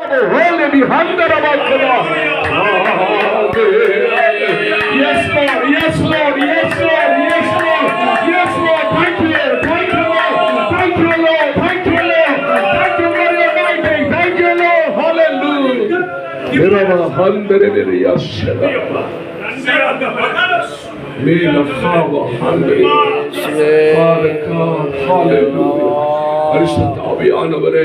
Holy Handarabakala. Yes, Lord. Yes, Lord. Yes, Lord. Yes, Lord. Yes, Lord. Thank you, Lord. Thank you, Lord. Thank you, Lord. Thank you, Lord. Thank you for your anointing. Thank you, Lord. Hallelujah. May the Father, hallelujah. Father God, hallelujah. பரிசுத்த ஆவியானவரே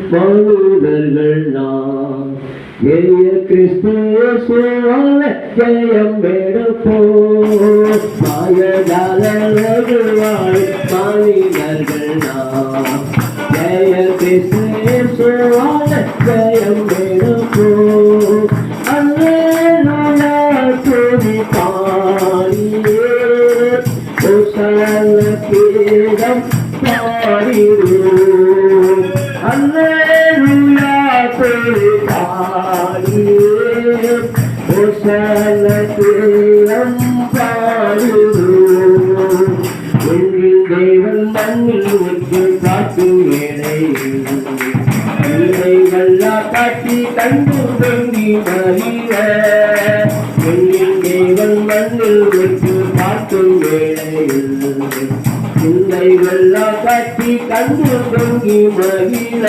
மனிதர்கள் நாம் கிறிஸ்துவால ஜெயம் எடுப்போம் மாயஜாலர்கள் மனிதர்கள் நாம் ஜெய கிறிஸ்துவால ஜெயம் எடுப்போம் அல்லேலூயா துதி பாடியே ஓசான கீதம் பாடிடுவோம் அல்லேலூயா துதி பாடியே ஓசான கீதம் பாடிடுவோம் எங்கள் தேவன் மண்ணில் வைத்து காட்டும் ஏழைகளா காட்டி கண்டு தொங்கி மறிய எங்கள் தேவன் மண்ணில் வைத்து காட்டும் ஏழைகளா காட்டி கண்டு தொங்கி மறிய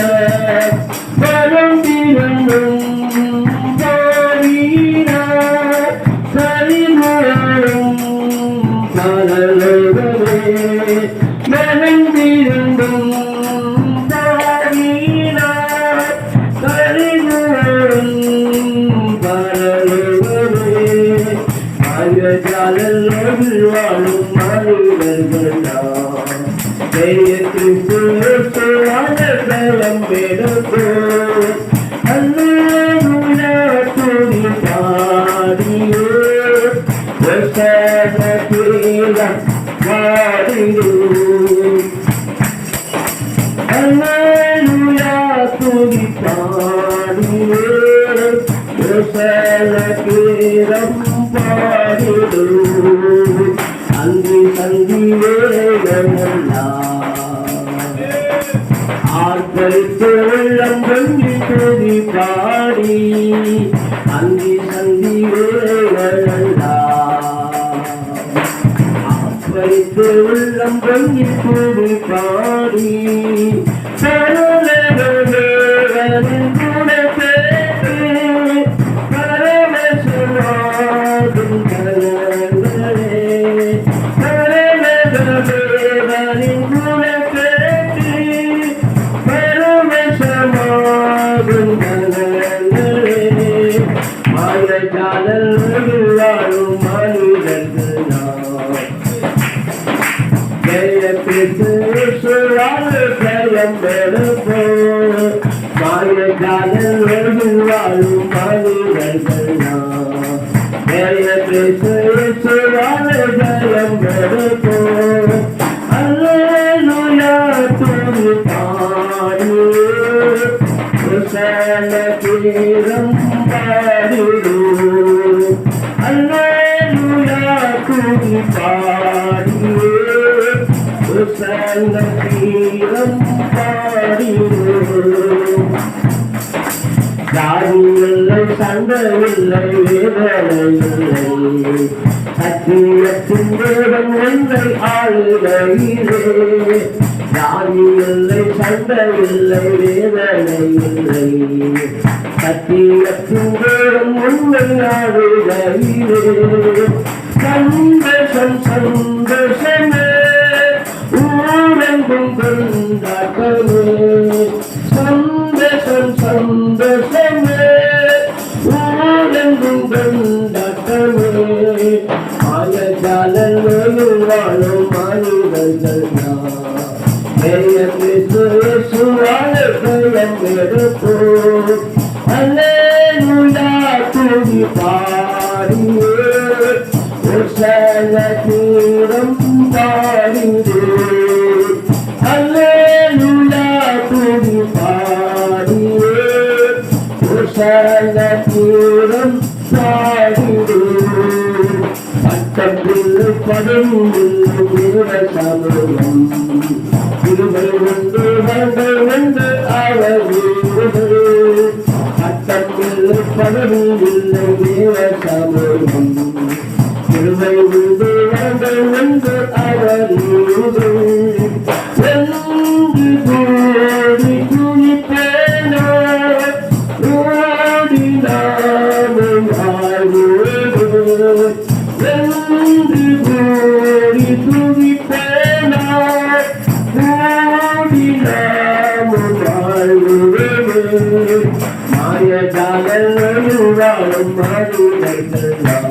வரும் திருந்தும் சரிமோரும் பரலோகமே மறந்திருந்தும் வாழும் மனிதர்கள் கிறிஸ்துவாலம் எடுப்போம் அல்லேலூயா துதி பாடியே பாடிடுவோம் அல்லேலூயா துதி பாடியே கீதம் பாடிடுவோம் அந்தி சந்தி வேளையெல்லாம் ஆர்ப்பரித்து உள்ளம் பொங்கி துதி பாடி அந்தி சந்தி வேளையெல்லாம் ஆர்ப்பரித்து உள்ளம் பொங்கி துதி பாடி வாழும் மனிதர்கள் ஜெயம் எடுப்போம் மாயஜாலர்கள் வாழும் மனிதர்கள் ஜெயம் எடுப்போம் அல்லேலூயா துதி பாடியே கீதம் பாடிடுவோம் அல்லேலூயா துதி பாடியே கீதம் பாடிடுவோம் ஜாதி இல்லை சண்டை இல்லை வேதனை இல்லை சத்தியத்தின் தேவன் ஒன்றை ஆளுகையிலே ஜாதி இல்லை சண்டை இல்லை வேதனை இல்லை சத்தியத்தின் தேவன் ஒன்றை ஆளுகையிலே சந்தோஷம் சந்தோஷமே ஊரெங்கும் கொண்டாட்டமே சந்தோஷம் சந்தோஷமே ஊரெங்கும் கொண்டாட்டமே மாயஜாலங்கள் வாழும் மனிதர்கள் எடுப்போம் அல்லேலூயா துதி பாடியே கீதம் பாடிடுவோம் அல்லேலூயா துதி பாடியே கீதம் பாடிடுவோம் பட்டத்தில் படும் சமூகம் கிருபை உண்டு வரங்கள் உண்டு அவர் வீடுகள் பட்டம் இல்லை பதவி இல்லை தேவ சமூகம் கிருபை உண்டு வரங்கள் உண்டு அவர் வீடுகள் என்று கூடி துணிப்பேனோ ஓடி நாமும் வாழ்வோம் என்று கூடி துணிப்பேனோ ஓடி நாமும் வாழ்வோம் மாயஜாலம் வாழும் மனிதர்கள்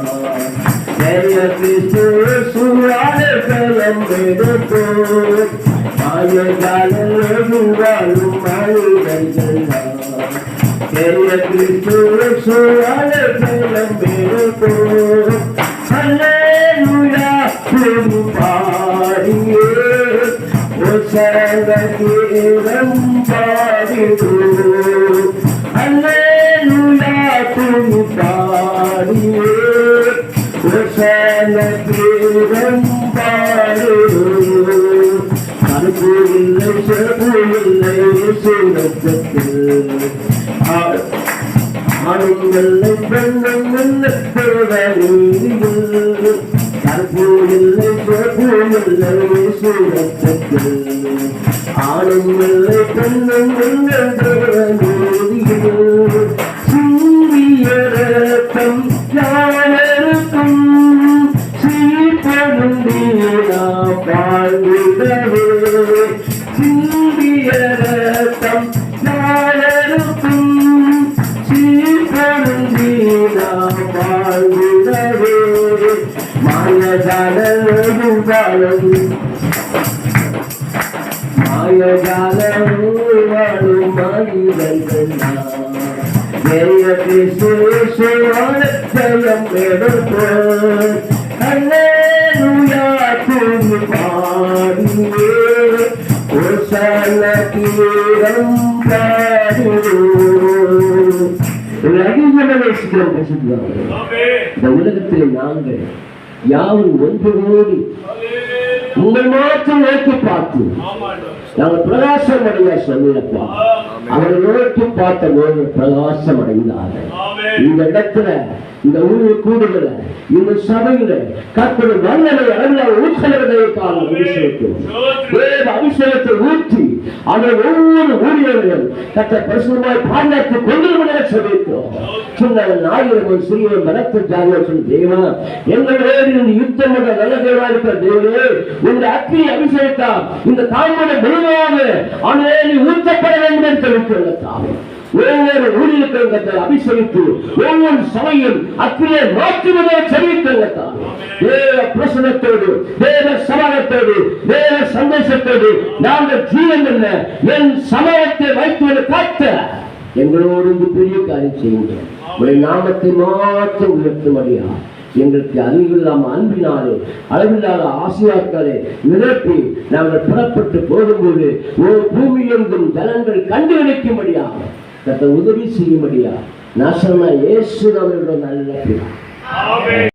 ஜெய கிறிஸ்து சுவாழ கிளம்பெடுப்போ மாயஜாலம் வாழும் மனிதர்கள் ஜெய கிறிஸ்து சுவாழ கிளம்பெடுப்போ அல்லேலூயா பாடியே ஓசன்னா கீதம் பாடிடோ அல்லேலூயா பாடியே ஓசன்னா கீதம் பாடிடோ கருப்பு இல்லை சிறப்பு இல்லை சூரத்தில் ஆணும் இல்லை பெண்ணும் இல்லை தேவநீதியில் கருப்பு இல்லை சிறப்பு இல்லை சூரத்தில் ஆணும் இல்லை பெண்ணும் இல்லை தேவநீதியில் சூரிய ரத்தம் யாருக்கும் சீப்படும் நாம் வாழ்ந்திடவே சூரிய ரத்தம் யாருக்கும் சீப்படும் நாம் வாழ்ந்திடவே மாயஜாலம் வாழும் மனிதர்கள் ஜெய கிறிஸ்து சுவாழம் எடுப்போ அல்லேலூயா துதி பாடியே ஓசன்னா கீதம் பாடிடோ அதிகமேசிக்கிறோம் இந்த உலகத்திலே நாங்கள் யாரும் ஒன்று கூடி உங்கள் மாற்றம் நோக்கி பார்த்து நாங்கள் பிரகாசம் அடைய சொல்லிடப்பா அவரை நோக்கி பார்த்த போது பிரகாசம் அடைந்தார்கள் இந்த இடத்துல இந்த ஊழியர் கூடுதல இந்த சபையில கர்த்தர் வல்லமை அளவில் ஊற்றலுவதற்கான அபிஷேகத்தை ஊற்றி அவர் ஒவ்வொரு ஊழியர்களும் கர்த்தர் பரிசுத்தமாய் பாதுகாத்து கொண்டிருப்பதை சொல்லியிருக்கிறோம். சின்ன ஆயிரம் சிறிய மனத்திற்காக சொன்ன தேவா எங்களோடு யுத்தம் என்ற நல்ல தேவா இருக்கிற தேவனே இந்த அக்னி அபிஷேகத்தா இந்த தாய்மொழி முழுமையாக ஆனால் ஊற்றப்பட வேண்டும் என்று தெரிவித்துள்ளதாகும். ஒவ்வொரு ஊழியர்கள் அபிஷேகித்து ஒவ்வொரு சபையும் அக்கிரியை மாற்றுவதை தெரிவித்துள்ளதால் தேவ பிரசனத்தோடு தேவ சமாதானத்தோடு தேவ சந்தோஷத்தோடு நாங்கள் ஜீவன் என்ன என் சமயத்தை வைத்து காத்த எங்களோடு பெரிய காரியம் செய்யுங்கள். உடைய நாமத்தை மாற்றம் உயர்த்தும்படியா எங்களுக்கு அறிவில்லாம அன்பினாலே அளவில்லாத ஆசையாக்களை நிரப்பி நாங்கள் புறப்பட்டு போகும்போது பூமி எங்கும் ஜனங்கள் கண்டுகளிக்கும்படியாக உதவி செய்யும்படியா நாசமா இயேசு அவர்களுடைய நல்ல